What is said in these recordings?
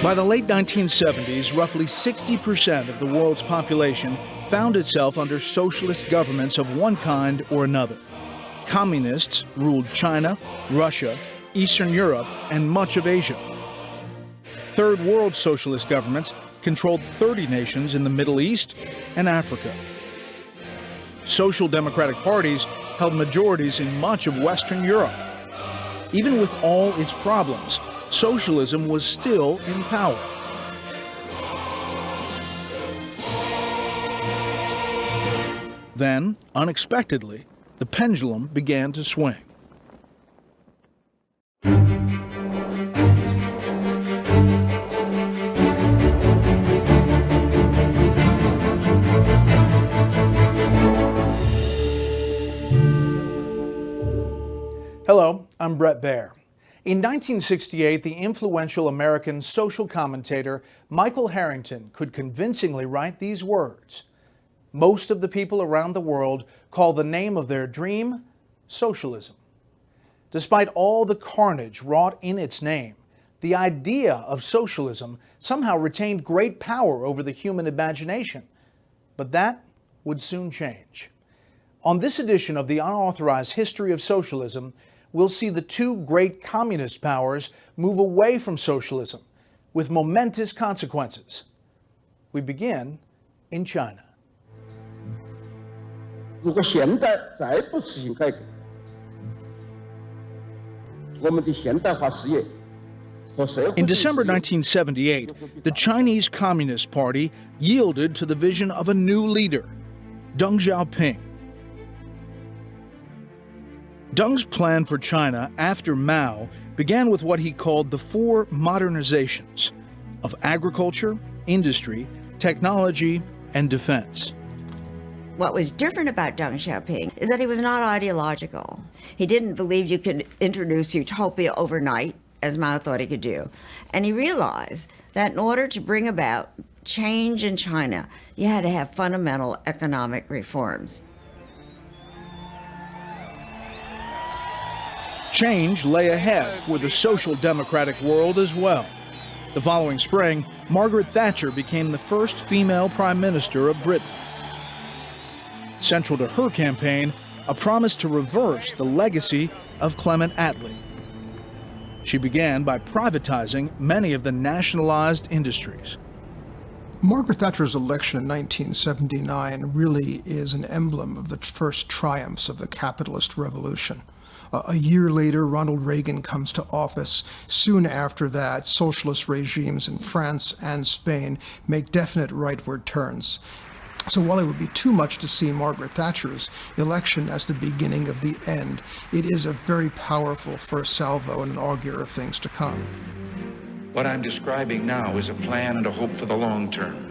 By the late 1970s, roughly 60% of the world's population found itself under socialist governments of one kind or another. Communists ruled China, Russia, Eastern Europe, and much of Asia. Third world socialist governments controlled 30 nations in the Middle East and Africa. Social democratic parties held majorities in much of Western Europe. Even with all its problems, socialism was still in power. Then, unexpectedly, the pendulum began to swing. Hello, I'm Brett Baer. In 1968, the influential American social commentator Michael Harrington could convincingly write these words: "Most of the people around the world call the name of their dream socialism." Despite all the carnage wrought in its name, the idea of socialism somehow retained great power over the human imagination. But that would soon change. On this edition of the Unauthorized History of Socialism, we'll see the two great communist powers move away from socialism with momentous consequences. We begin in China. 如果现在再不实行改革，我们的现代化事业和社会。 In December 1978, the Chinese Communist Party yielded to the vision of a new leader, Deng Xiaoping. Deng's plan for China after Mao began with what he called the four modernizations of agriculture, industry, technology, and defense. What was different about Deng Xiaoping is that he was not ideological. He didn't believe you could introduce utopia overnight, as Mao thought he could do. And he realized that in order to bring about change in China, you had to have fundamental economic reforms. Change lay ahead for the social democratic world as well. The following spring, Margaret Thatcher became the first female prime minister of Britain. Central to her campaign, a promise to reverse the legacy of Clement Attlee. She began by privatizing many of the nationalized industries. Margaret Thatcher's election in 1979 really is an emblem of the first triumphs of the capitalist revolution. A year later, Ronald Reagan comes to office. Soon after that, socialist regimes in France and Spain make definite rightward turns. So while it would be too much to see Margaret Thatcher's election as the beginning of the end, it is a very powerful first salvo and an augur of things to come. What I'm describing now is a plan and a hope for the long term.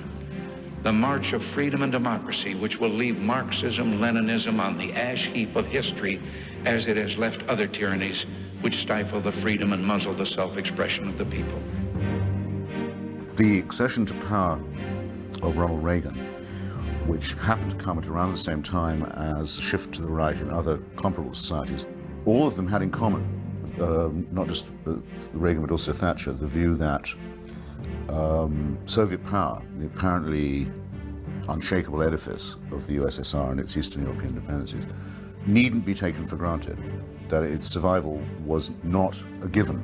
The march of freedom and democracy, which will leave Marxism, Leninism on the ash heap of history as it has left other tyrannies which stifle the freedom and muzzle the self-expression of the people. The accession to power of Ronald Reagan, which happened to come at around the same time as a shift to the right in other comparable societies, all of them had in common, not just Reagan but also Thatcher, the view that Soviet power, the apparently unshakable edifice of the USSR and its Eastern European dependencies, needn't be taken for granted, that its survival was not a given.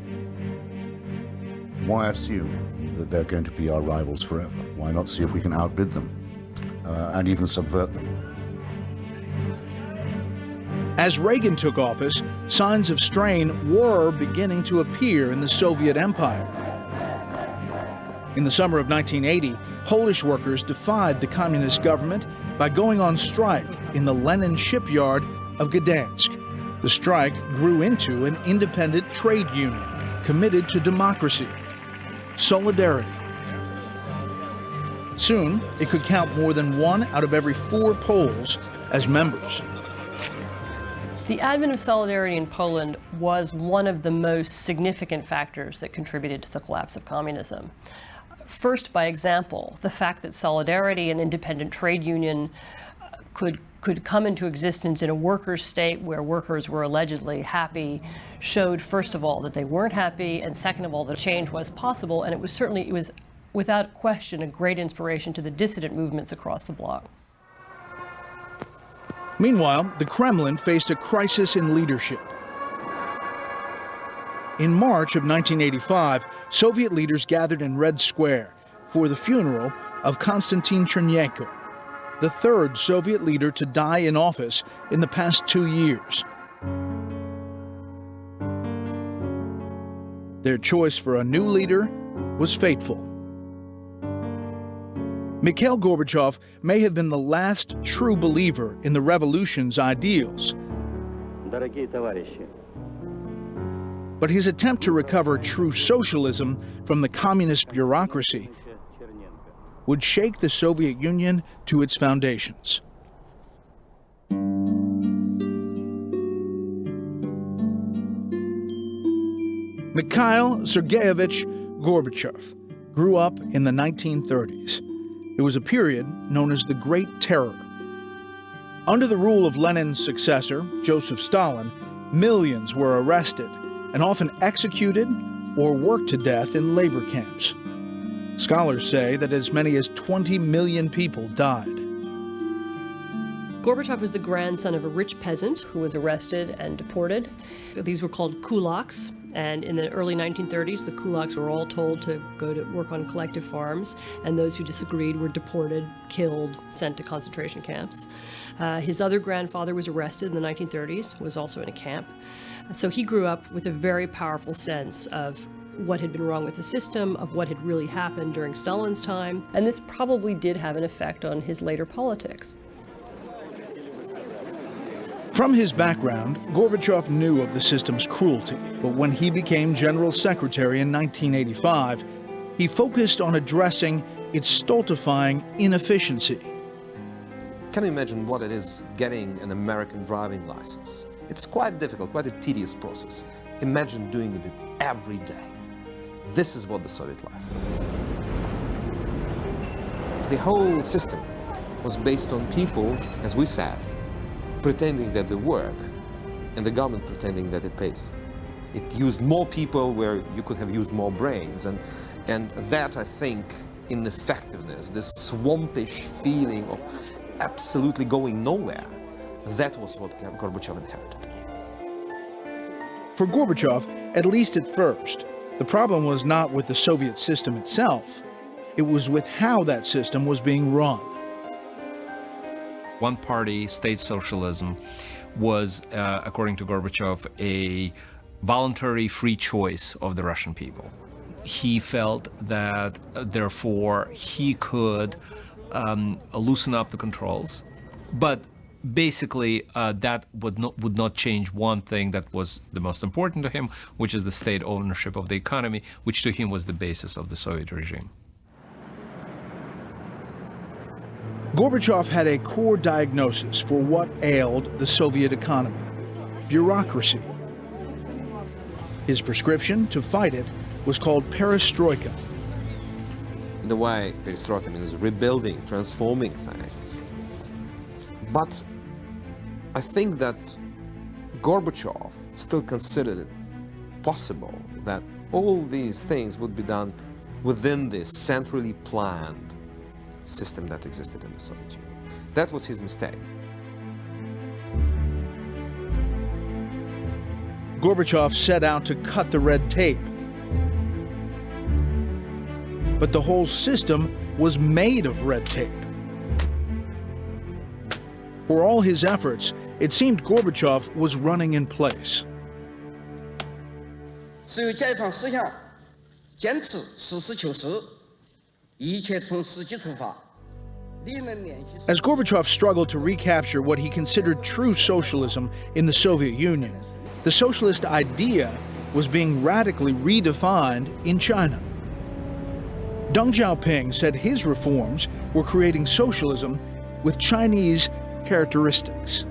Why assume that they're going to be our rivals forever? Why not see if we can outbid them and even subvert them? As Reagan took office, signs of strain were beginning to appear in the Soviet Empire. In the summer of 1980, Polish workers defied the communist government by going on strike in the Lenin shipyard of Gdansk. The strike grew into an independent trade union committed to democracy, solidarity. Soon, it could count more than 1 out of every 4 Poles as members. The advent of solidarity in Poland was one of the most significant factors that contributed to the collapse of communism. First, by example, the fact that solidarity, an independent trade union, could could come into existence in a workers' state where workers were allegedly happy showed, first of all, that they weren't happy, and second of all, that change was possible. And it was without question a great inspiration to the dissident movements across the bloc. Meanwhile, the Kremlin faced a crisis in leadership. In March of 1985, Soviet leaders gathered in Red Square for the funeral of Konstantin Chernenko, the third Soviet leader to die in office in the past 2 years. Their choice for a new leader was fateful. Mikhail Gorbachev may have been the last true believer in the revolution's ideals. But his attempt to recover true socialism from the communist bureaucracy would shake the Soviet Union to its foundations. Mikhail Sergeyevich Gorbachev grew up in the 1930s. It was a period known as the Great Terror. Under the rule of Lenin's successor, Joseph Stalin, millions were arrested and often executed or worked to death in labor camps. Scholars say that as many as 20 million people died. Gorbachev was the grandson of a rich peasant who was arrested and deported. These were called kulaks, and in the early 1930s, the kulaks were all told to go to work on collective farms, and those who disagreed were deported, killed, sent to concentration camps. His other grandfather was arrested in the 1930s, was also in a camp. So he grew up with a very powerful sense of what had been wrong with the system, of what had really happened during Stalin's time, and this probably did have an effect on his later politics. From his background, Gorbachev knew of the system's cruelty, but when he became General Secretary in 1985, he focused on addressing its stultifying inefficiency. Can you imagine what it is getting an American driving license? It's quite difficult, quite a tedious process. Imagine doing it every day. This is what the Soviet life was. The whole system was based on people, as we said, pretending that they work, and the government pretending that it pays. It used more people where you could have used more brains, and that, I think, in effectiveness, this swampish feeling of absolutely going nowhere, that was what Gorbachev inherited. For Gorbachev, at least at first, the problem was not with the Soviet system itself. It was with how that system was being run. One-party state socialism was, according to Gorbachev, a voluntary free choice of the Russian people. He felt that, therefore, he could loosen up the controls, but basically that would not change one thing that was the most important to him, which is the state ownership of the economy, which to him was the basis of the Soviet regime. Gorbachev had a core diagnosis for what ailed the Soviet economy: bureaucracy. His prescription to fight it was called perestroika. In a way, perestroika means rebuilding, transforming things. But I think that Gorbachev still considered it possible that all these things would be done within this centrally planned system that existed in the Soviet Union. That was his mistake. Gorbachev set out to cut the red tape. But the whole system was made of red tape. For all his efforts, it seemed Gorbachev was running in place. As Gorbachev struggled to recapture what he considered true socialism in the Soviet Union, the socialist idea was being radically redefined in China. Deng Xiaoping said his reforms were creating socialism with Chinese characteristics.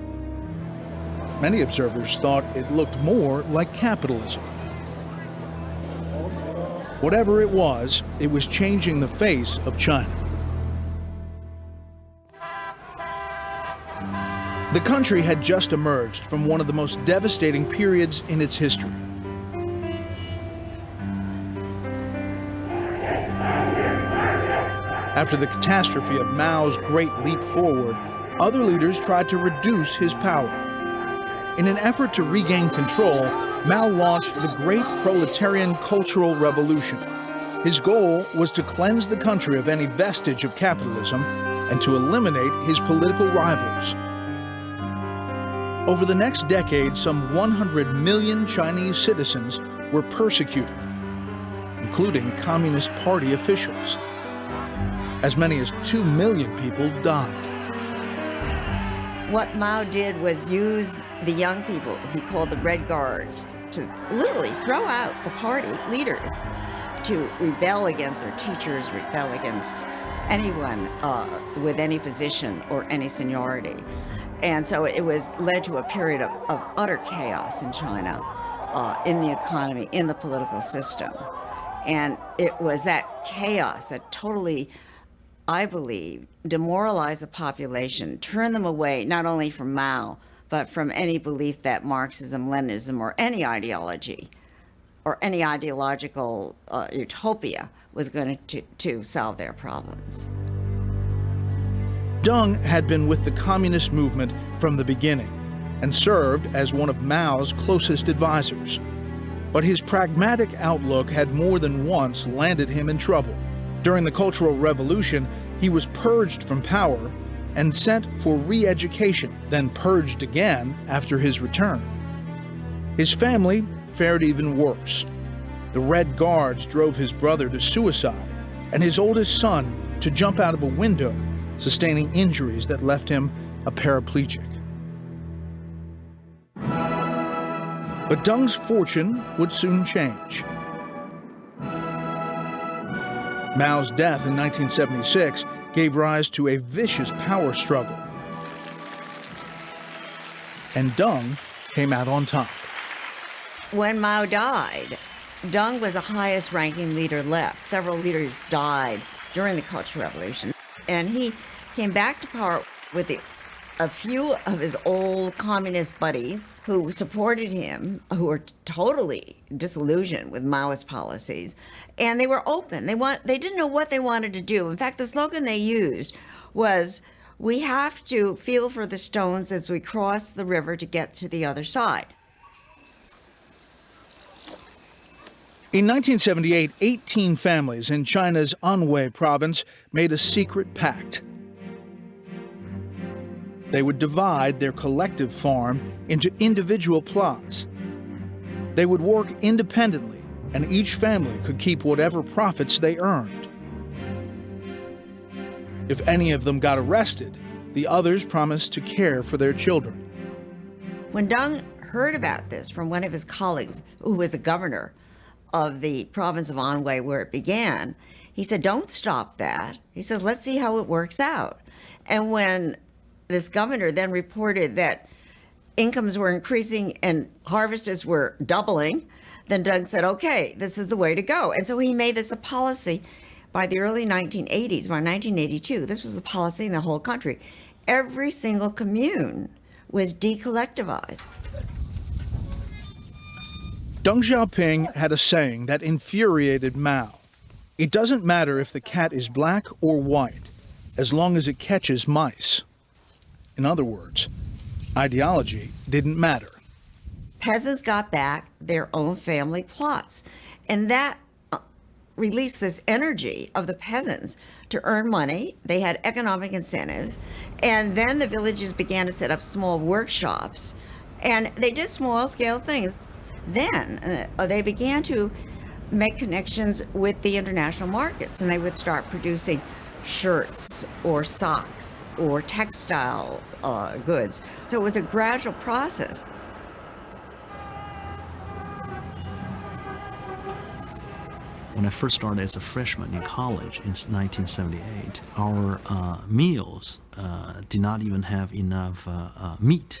Many observers thought it looked more like capitalism. Whatever it was changing the face of China. The country had just emerged from one of the most devastating periods in its history. After the catastrophe of Mao's Great Leap Forward, other leaders tried to reduce his power. In an effort to regain control, Mao launched the Great Proletarian Cultural Revolution. His goal was to cleanse the country of any vestige of capitalism and to eliminate his political rivals. Over the next decade, some 100 million Chinese citizens were persecuted, including Communist Party officials. As many as 2 million people died. What Mao did was use the young people he called the Red Guards to literally throw out the party leaders, to rebel against their teachers, rebel against anyone with any position or any seniority. And so it led to a period of utter chaos in China, in the economy, in the political system. And it was that chaos that totally, I believe, demoralized the population, turned them away not only from Mao, but from any belief that Marxism, Leninism, or any ideology, or any ideological utopia was going to solve their problems. Deng had been with the communist movement from the beginning and served as one of Mao's closest advisors. But his pragmatic outlook had more than once landed him in trouble. During the Cultural Revolution, he was purged from power and sent for re-education, then purged again after his return. His family fared even worse. The Red Guards drove his brother to suicide and his oldest son to jump out of a window, sustaining injuries that left him a paraplegic. But Deng's fortune would soon change. Mao's death in 1976 gave rise to a vicious power struggle. And Deng came out on top. When Mao died, Deng was the highest ranking leader left. Several leaders died during the Cultural Revolution. And he came back to power with a few of his old communist buddies who supported him, who were totally disillusioned with Maoist policies, and they were open. They didn't know what they wanted to do. In fact, the slogan they used was, "We have to feel for the stones as we cross the river to get to the other side." In 1978, 18 families in China's Anhui province made a secret pact. They would divide their collective farm into individual plots. They would work independently, and each family could keep whatever profits they earned. If any of them got arrested, the others promised to care for their children. When Deng heard about this from one of his colleagues, who was the governor of the province of Anhui where it began, he said, "Don't stop that." He says, "Let's see how it works out." And when this governor then reported that incomes were increasing and harvests were doubling, then Deng said, "Okay, this is the way to go." And so he made this a policy. By the early 1980s, by 1982, this was the policy in the whole country. Every single commune was decollectivized. Deng Xiaoping had a saying that infuriated Mao. It doesn't matter if the cat is black or white, as long as it catches mice. In other words, ideology didn't matter. Peasants got back their own family plots, and that released this energy of the peasants to earn money. They had economic incentives, and then the villages began to set up small workshops, and they did small-scale things. Then they began to make connections with the international markets, and they would start producing shirts or socks or textile goods. So it was a gradual process. When I first started as a freshman in college in 1978, our meals did not even have enough meat.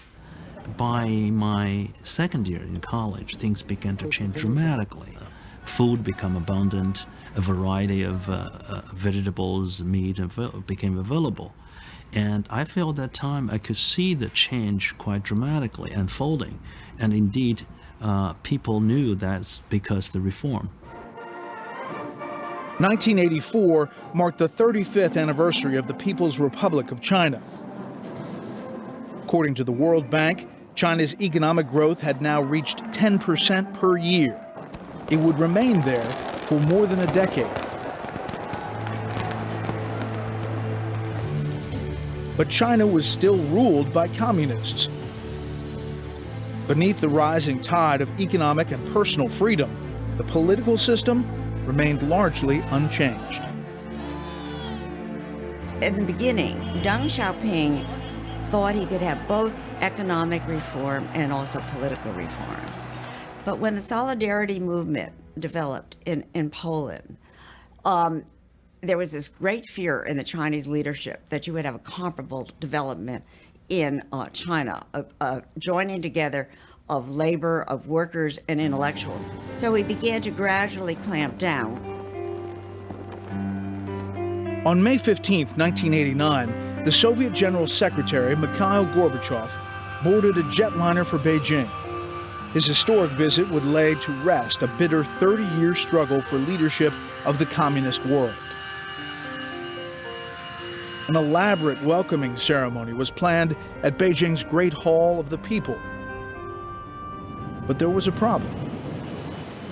By my second year in college, things began to change dramatically. Food became abundant, a variety of vegetables, meat became available. And I feel at that time I could see the change quite dramatically unfolding. And indeed, people knew that's because of the reform. 1984 marked the 35th anniversary of the People's Republic of China. According to the World Bank, China's economic growth had now reached 10% per year. It would remain there for more than a decade. But China was still ruled by communists. Beneath the rising tide of economic and personal freedom, the political system remained largely unchanged. In the beginning, Deng Xiaoping thought he could have both economic reform and also political reform. But when the Solidarity movement developed in Poland, there was this great fear in the Chinese leadership that you would have a comparable development in China, a joining together of labor, of workers, and intellectuals. So he began to gradually clamp down. On May 15, 1989, the Soviet General Secretary, Mikhail Gorbachev, boarded a jetliner for Beijing. His historic visit would lay to rest a bitter 30-year struggle for leadership of the communist world. An elaborate welcoming ceremony was planned at Beijing's Great Hall of the People. But there was a problem.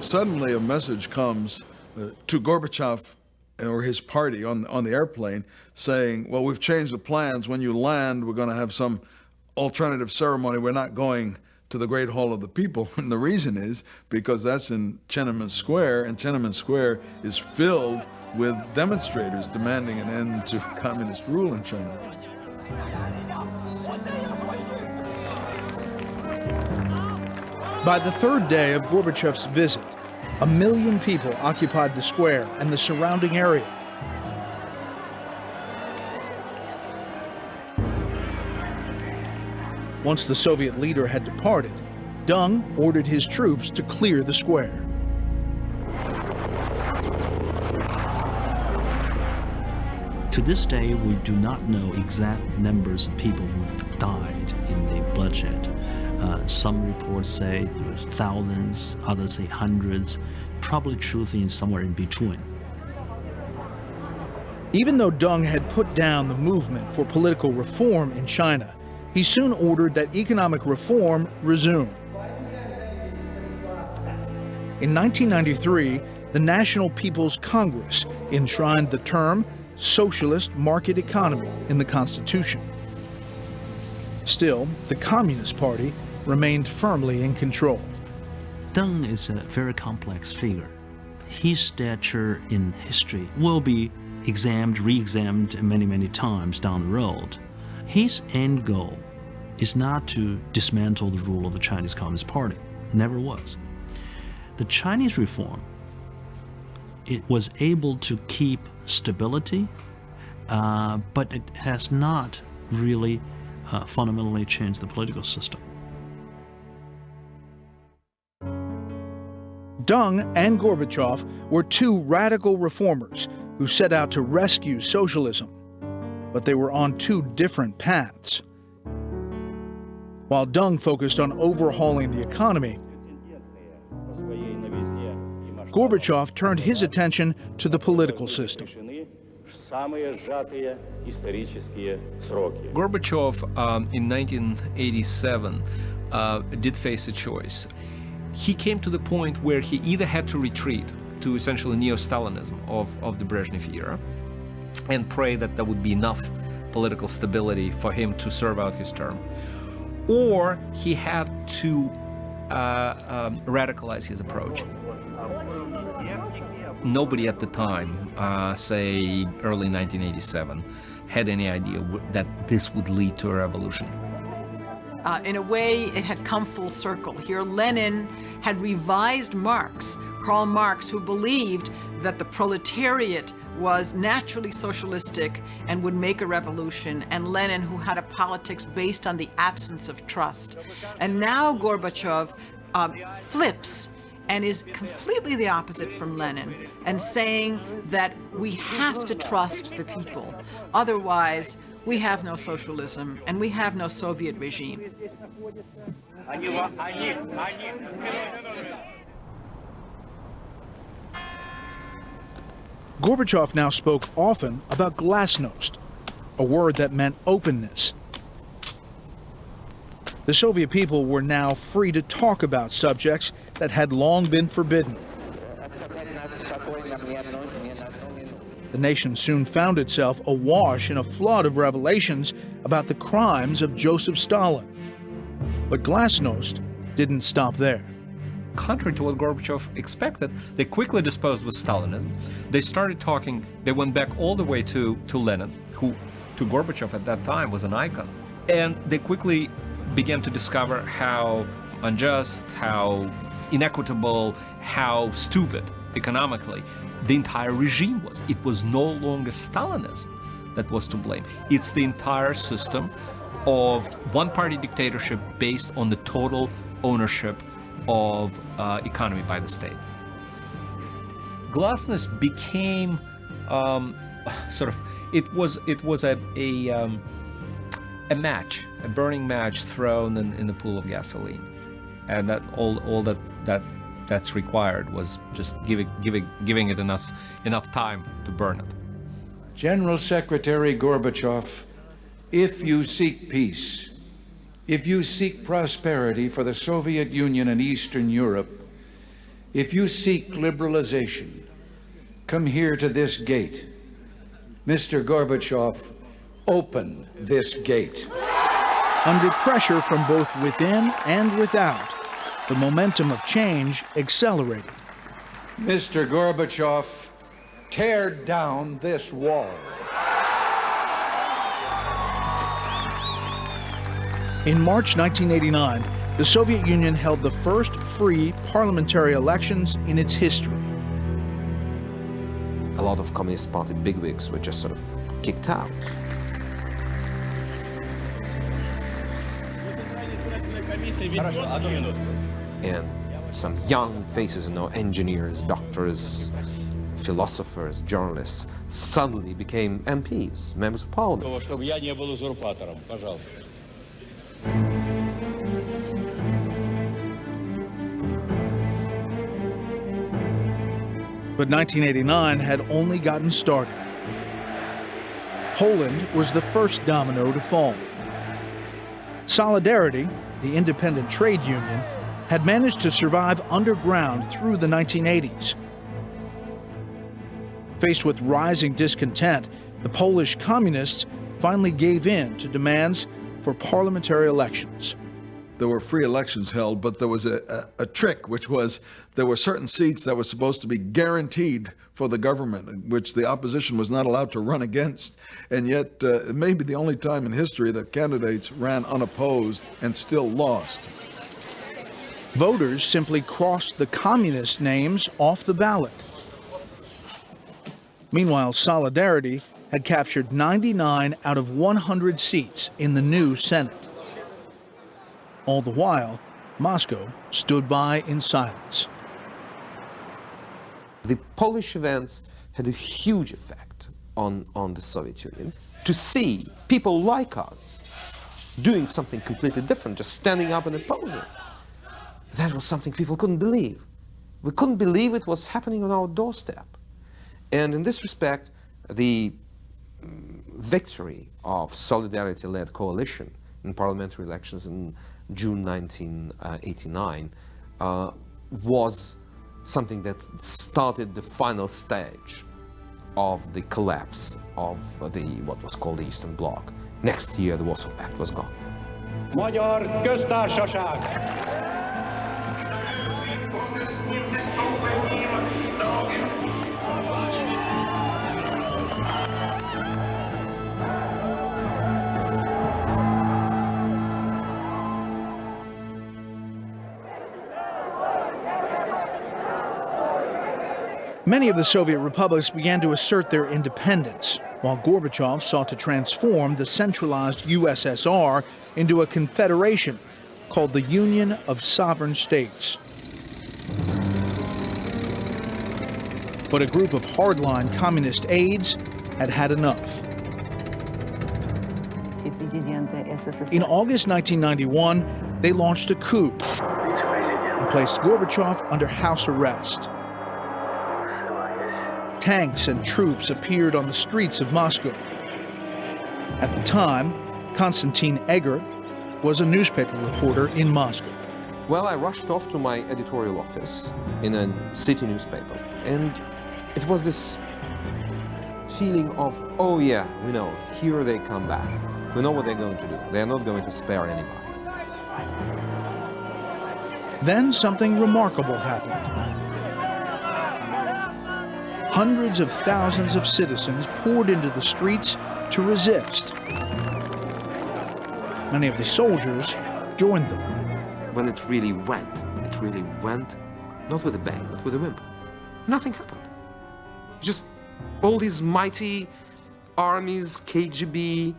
Suddenly a message comes to Gorbachev or his party on the airplane saying, well, we've changed the plans. When you land, we're going to have some alternative ceremony. We're not going to the Great Hall of the People. And the reason is because that's in Tiananmen Square, and Tiananmen Square is filled with demonstrators demanding an end to communist rule in China. By the third day of Gorbachev's visit, 1 million people occupied the square and the surrounding area. Once the Soviet leader had departed, Deng ordered his troops to clear the square. To this day, we do not know exact numbers of people who died in the bloodshed. Some reports say there was thousands, others say hundreds, probably true things somewhere in between. Even though Deng had put down the movement for political reform in China, he soon ordered that economic reform resume. In 1993, the National People's Congress enshrined the term socialist market economy in the Constitution. Still, the Communist Party remained firmly in control. Deng is a very complex figure. His stature in history will be examined, re-examined many, many times down the road. His end goal is not to dismantle the rule of the Chinese Communist Party. Never was. The Chinese reform, it was able to keep stability, but it has not really fundamentally changed the political system. Deng and Gorbachev were two radical reformers who set out to rescue socialism, but they were on two different paths. While Deng focused on overhauling the economy, Gorbachev turned his attention to the political system. Gorbachev, in 1987, did face a choice. He came to the point where he either had to retreat to essentially neo-Stalinism of the Brezhnev era and pray that there would be enough political stability for him to serve out his term, or he had to radicalize his approach. Nobody at the time, say early 1987, had any idea that this would lead to a revolution. In a way, it had come full circle. Here, Lenin had revised Marx, Karl Marx, who believed that the proletariat was naturally socialistic and would make a revolution, and Lenin, who had a politics based on the absence of trust. And now Gorbachev flips and is completely the opposite from Lenin, and saying that we have to trust the people. Otherwise, we have no socialism and we have no Soviet regime. Gorbachev now spoke often about glasnost, a word that meant openness. The Soviet people were now free to talk about subjects that had long been forbidden. The nation soon found itself awash in a flood of revelations about the crimes of Joseph Stalin. But glasnost didn't stop there. Contrary to what Gorbachev expected, they quickly disposed with Stalinism. They started talking, they went back all the way to Lenin, who to Gorbachev at that time was an icon. And they quickly began to discover how unjust, how inequitable, how stupid economically the entire regime was. It was no longer Stalinism that was to blame. It's the entire system of one-party dictatorship based on the total ownership of economy by the state. Glasnost became it was a match, a burning match thrown in the pool of gasoline, and that all that's required was just giving it enough time to burn it. General Secretary Gorbachev, if you seek peace, if you seek prosperity for the Soviet Union and Eastern Europe, if you seek liberalization, come here to this gate. Mr. Gorbachev, open this gate. Under pressure from both within and without, the momentum of change accelerated. Mr. Gorbachev, tear down this wall. In March 1989, the Soviet Union held the first free parliamentary elections in its history. A lot of Communist Party bigwigs were just sort of kicked out. And some young faces, engineers, doctors, philosophers, journalists, suddenly became MPs, members of parliament. But 1989 had only gotten started. Poland was the first domino to fall. Solidarity, the independent trade union, had managed to survive underground through the 1980s. Faced with rising discontent, the Polish communists finally gave in to demands for parliamentary elections. There were free elections held, but there was a trick, which was there were certain seats that were supposed to be guaranteed for the government, which the opposition was not allowed to run against. And yet, it may be the only time in history that candidates ran unopposed and still lost. Voters simply crossed the communist names off the ballot. Meanwhile, Solidarity had captured 99 out of 100 seats in the new Senate. All the while, Moscow stood by in silence. The Polish events had a huge effect on the Soviet Union. To see people like us doing something completely different, just standing up and opposing, that was something people couldn't believe. We couldn't believe it was happening on our doorstep. And in this respect, the victory of Solidarity-led coalition in parliamentary elections in June 1989 was something that started the final stage of the collapse of what was called the Eastern Bloc. Next year, the Warsaw Pact was gone. Magyar Köztársaság! Many of the Soviet republics began to assert their independence, while Gorbachev sought to transform the centralized USSR into a confederation called the Union of Sovereign States. But a group of hardline communist aides had had enough. In August 1991, they launched a coup and placed Gorbachev under house arrest. Tanks and troops appeared on the streets of Moscow. At the time, Konstantin Egger was a newspaper reporter in Moscow. Well, I rushed off to my editorial office in a city newspaper, and it was this feeling of, oh yeah, we know, here they come back. We know what they're going to do. They're not going to spare anybody. Then something remarkable happened. Hundreds of thousands of citizens poured into the streets to resist. Many of the soldiers joined them. When it really went, not with a bang, but with a whimper. Nothing happened. Just all these mighty armies, KGB,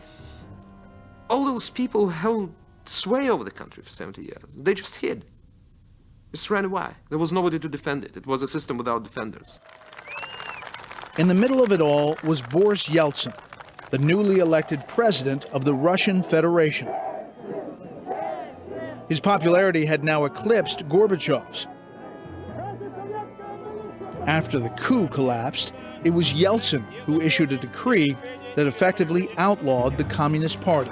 all those people held sway over the country for 70 years. They just hid. Just ran away. There was nobody to defend it. It was a system without defenders. In the middle of it all was Boris Yeltsin, the newly elected president of the Russian Federation. His popularity had now eclipsed Gorbachev's. After the coup collapsed, it was Yeltsin who issued a decree that effectively outlawed the Communist Party.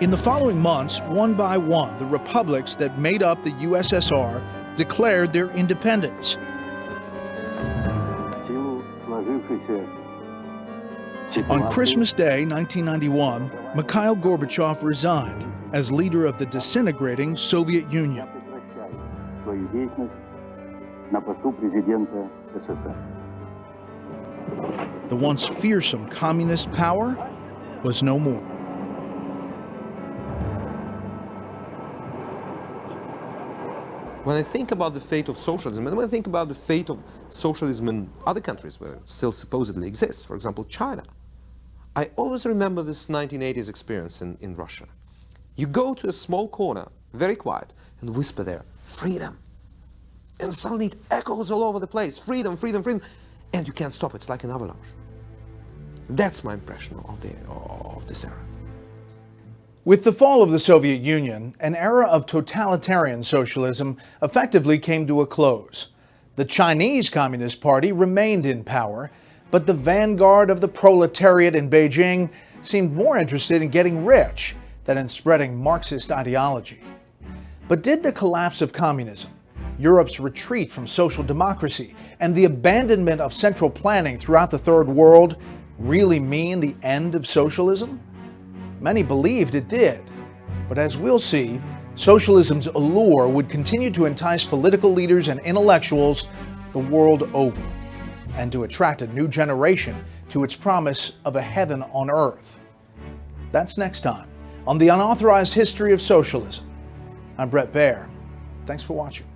In the following months, one by one, the republics that made up the USSR declared their independence. On Christmas Day, 1991, Mikhail Gorbachev resigned as leader of the disintegrating Soviet Union. The once fearsome communist power was no more. When I think about the fate of socialism, and when I think about the fate of socialism in other countries where it still supposedly exists, for example, China, I always remember this 1980s experience in Russia. You go to a small corner, very quiet, and whisper there, freedom. And suddenly it echoes all over the place, freedom, freedom, freedom, and you can't stop it. It's like an avalanche. That's my impression of this era. With the fall of the Soviet Union, an era of totalitarian socialism effectively came to a close. The Chinese Communist Party remained in power, but the vanguard of the proletariat in Beijing seemed more interested in getting rich than in spreading Marxist ideology. But did the collapse of communism, Europe's retreat from social democracy, and the abandonment of central planning throughout the Third World really mean the end of socialism? Many believed it did, but as we'll see, socialism's allure would continue to entice political leaders and intellectuals the world over, and to attract a new generation to its promise of a heaven on earth. That's next time on the Unauthorized History of Socialism. I'm Brett Baer. Thanks for watching.